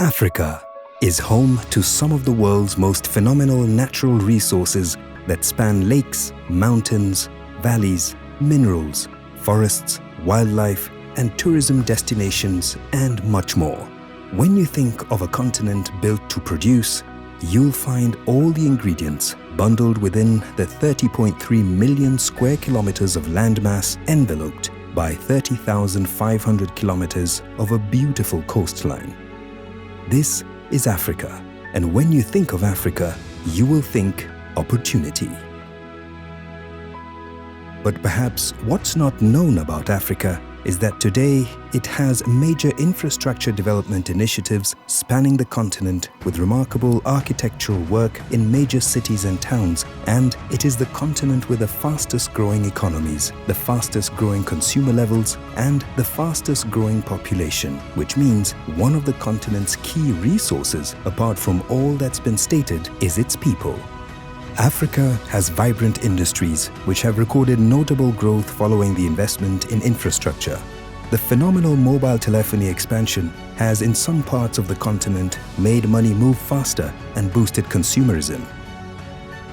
Africa is home to some of the world's most phenomenal natural resources that span lakes, mountains, valleys, minerals, forests, wildlife, and tourism destinations, and much more. When you think of a continent built to produce, you'll find all the ingredients bundled within the 30.3 million square kilometers of landmass enveloped by 30,500 kilometers of a beautiful coastline. This is Africa, and when you think of Africa, you will think opportunity. But perhaps what's not known about Africa is that today it has major infrastructure development initiatives spanning the continent with remarkable architectural work in major cities and towns, and it is the continent with the fastest growing economies, the fastest growing consumer levels, and the fastest growing population, which means one of the continent's key resources, apart from all that's been stated, is its people. Africa has vibrant industries which have recorded notable growth following the investment in infrastructure. The phenomenal mobile telephony expansion has in some parts of the continent made money move faster and boosted consumerism.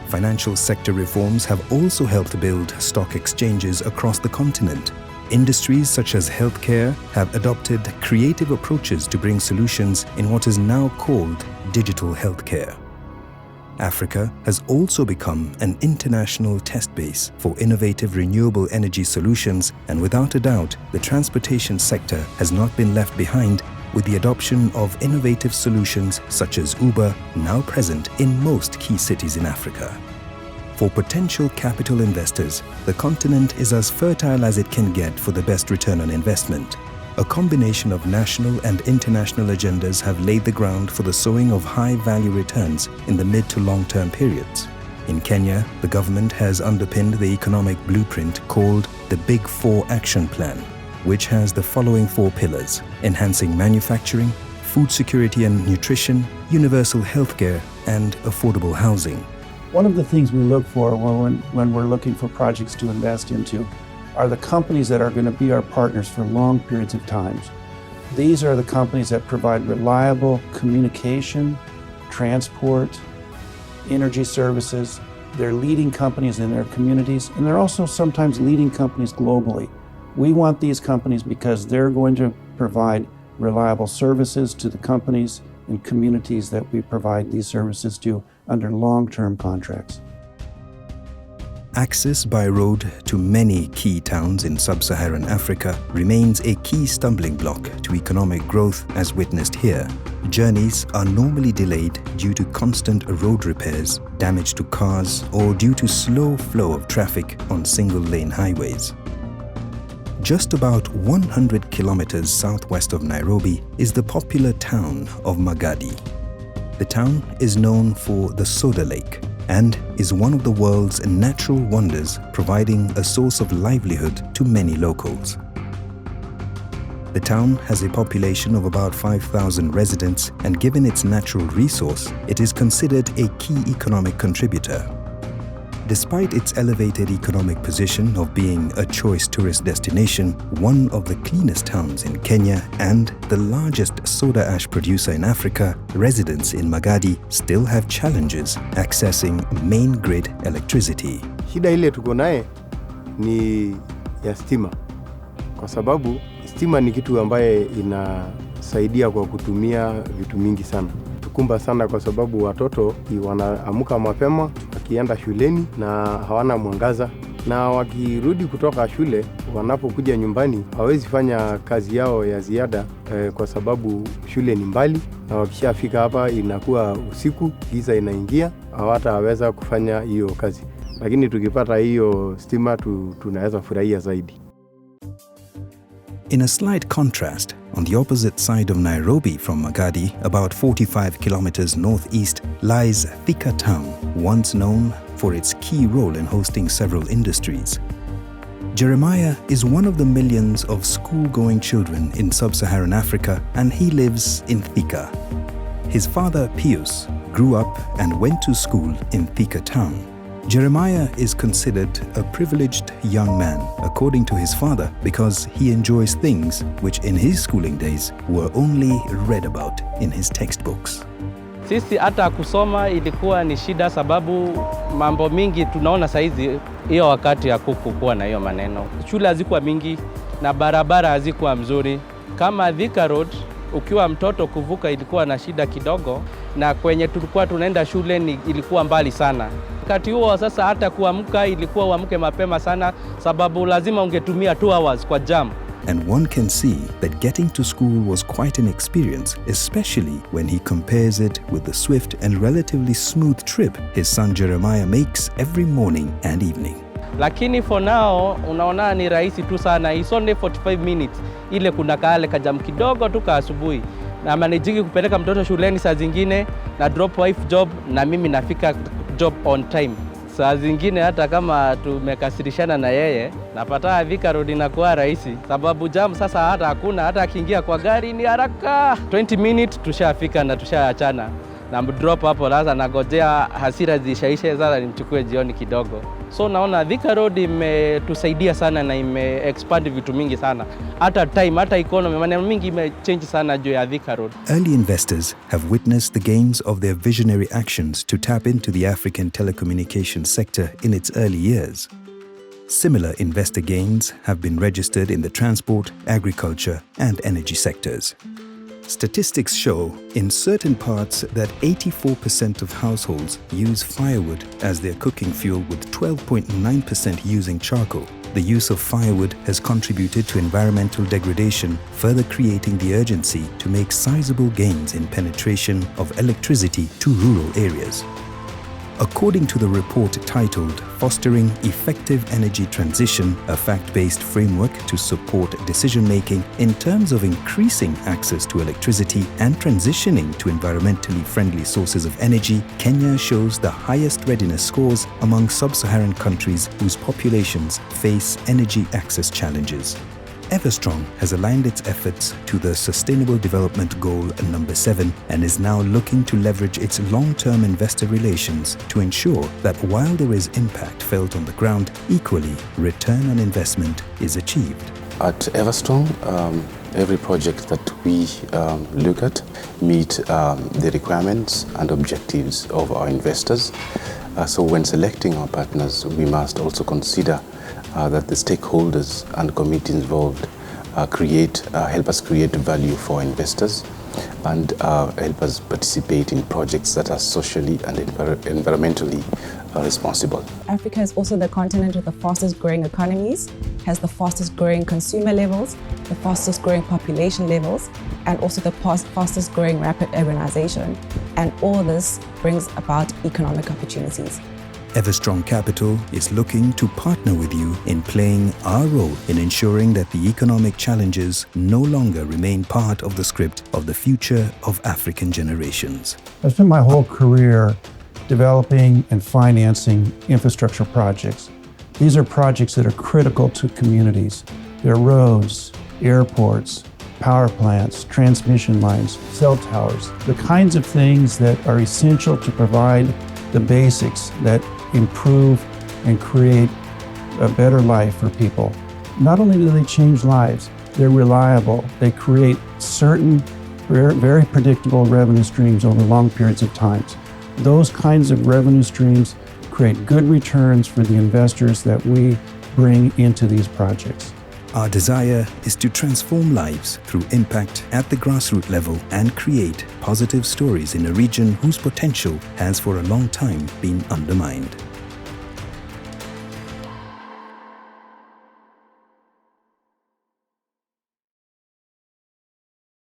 Financial sector reforms have also helped build stock exchanges across the continent. Industries such as healthcare have adopted creative approaches to bring solutions in what is now called digital healthcare. Africa has also become an international test base for innovative renewable energy solutions, and without a doubt, the transportation sector has not been left behind, with the adoption of innovative solutions such as Uber now present in most key cities in Africa. For potential capital investors, the continent is as fertile as it can get for the best return on investment. A combination of national and international agendas have laid the ground for the sowing of high-value returns in the mid to long-term periods. In Kenya, the government has underpinned the economic blueprint called the Big Four Action Plan, which has the following four pillars: enhancing manufacturing, food security and nutrition, universal healthcare, and affordable housing. One of the things we look for when we're looking for projects to invest into are the companies that are going to be our partners for long periods of time. These are the companies that provide reliable communication, transport, energy services. They're leading companies in their communities, and they're also sometimes leading companies globally. We want these companies because they're going to provide reliable services to the companies and communities that we provide these services to under long-term contracts. Access by road to many key towns in sub-Saharan Africa remains a key stumbling block to economic growth as witnessed here. Journeys are normally delayed due to constant road repairs, damage to cars, or due to slow flow of traffic on single-lane highways. Just about 100 kilometers southwest of Nairobi is the popular town of Magadi. The town is known for the Soda Lake and is one of the world's natural wonders, providing a source of livelihood to many locals. The town has a population of about 5,000 residents, and given its natural resource, it is considered a key economic contributor. Despite its elevated economic position of being a choice tourist destination, one of the cleanest towns in Kenya and the largest soda ash producer in Africa, residents in Magadi still have challenges accessing main grid electricity. Shida ile tuko naye ni ya stima, kwa sababu stima ni kitu ambaye inasaidia kwa kutumia vitu mingi sana. Tukumba sana kwa sababu watoto wanaamuka mapema wakienda shuleni na hawana mwangaza, na wakirudi kutoka shule wanapokuja nyumbani hawezi fanya kazi yao ya ziada kwa sababu shule ni mbali, na wakishafika hapa inakuwa usiku, giza inaingia, hawataweza kufanya hiyo kazi. Lakini tukipata hiyo stima tunaweza furahia zaidi. In a slight contrast, on the opposite side of Nairobi from Magadi, about 45 kilometers northeast, lies Thika Town, once known for its key role in hosting several industries. Jeremiah is one of the millions of school-going children in sub-Saharan Africa, and he lives in Thika. His father, Pius, grew up and went to school in Thika Town. Jeremiah is considered a privileged young man, according to his father, because he enjoys things which in his schooling days were only read about in his textbooks. Sisi hata kusoma ilikuwa ni shida, sababu mambo mingi tunaona saizi hiyo wakati ya kukuwa na hiyo maneno. Shule hazikuwa mingi na barabara hazikuwa mzuri. Kama Thika Road, ukiwa mtoto kuvuka ilikuwa na shida kidogo, na kwenye tulikuwa tunaenda shule ilikuwa mbali sana. Wakati huo sasa hata kuamka ilikuwa uamke mapema sana, sababu lazima ungetumia 2 hours kwa jam. And one can see that getting to school was quite an experience, especially when he compares it with the swift and relatively smooth trip his son Jeremiah makes every morning and evening. Lakini for now, unaona ni rahisi tu sana. It's only 45 minutes. Ile kuna kale kajam kidogo tu ka asubuhi. Na manajiki kupeleka mtoto shuleni saa zingine, na drop wife job, na mimi nafika job on time. Saa zingine hata kama tumekasirishana na yeye, napata Thika Road inakuwa rahisi, sababu jam sasa hata hakuna, hata akiingia kwa gari ni haraka. 20 minutes tushafika na tushaachana. Na drop hapo sasa nagojea hasira zishaishe sasa nimchukue jioni kidogo. So naona Thika Road imetusaidia sana na ime-expand vitu mingi sana. Hata time, hata economy, maneno mingi ime-change sana juu ya Thika Road. Early investors have witnessed the gains of their visionary actions to tap into the African telecommunications sector in its early years. Similar investor gains have been registered in the transport, agriculture, and energy sectors. Statistics show in certain parts that 84% of households use firewood as their cooking fuel, with 12.9% using charcoal. The use of firewood has contributed to environmental degradation, further creating the urgency to make sizable gains in penetration of electricity to rural areas. According to the report titled Fostering Effective Energy Transition, a fact-based framework to support decision-making in terms of increasing access to electricity and transitioning to environmentally friendly sources of energy, Kenya shows the highest readiness scores among sub-Saharan countries whose populations face energy access challenges. Everstrong has aligned its efforts to the Sustainable Development Goal number 7 and is now looking to leverage its long-term investor relations to ensure that while there is impact felt on the ground, equally return on investment is achieved. At Everstrong, every project that we look at meet the requirements and objectives of our investors. So when selecting our partners, we must also consider that the stakeholders and committees involved help us create value for investors and help us participate in projects that are socially and environmentally responsible. Africa is also the continent with the fastest growing economies, has the fastest growing consumer levels, the fastest growing population levels, and also the fastest growing rapid urbanization. And all this brings about economic opportunities. Everstrong Capital is looking to partner with you in playing our role in ensuring that the economic challenges no longer remain part of the script of the future of African generations. I've spent my whole career developing and financing infrastructure projects. These are projects that are critical to communities. They're roads, airports, power plants, transmission lines, cell towers, the kinds of things that are essential to provide the basics that improve and create a better life for people. Not only do they change lives, they're reliable. They create certain very predictable revenue streams over long periods of time. Those kinds of revenue streams create good returns for the investors that we bring into these projects. Our desire is to transform lives through impact at the grassroots level and create positive stories in a region whose potential has for a long time been undermined.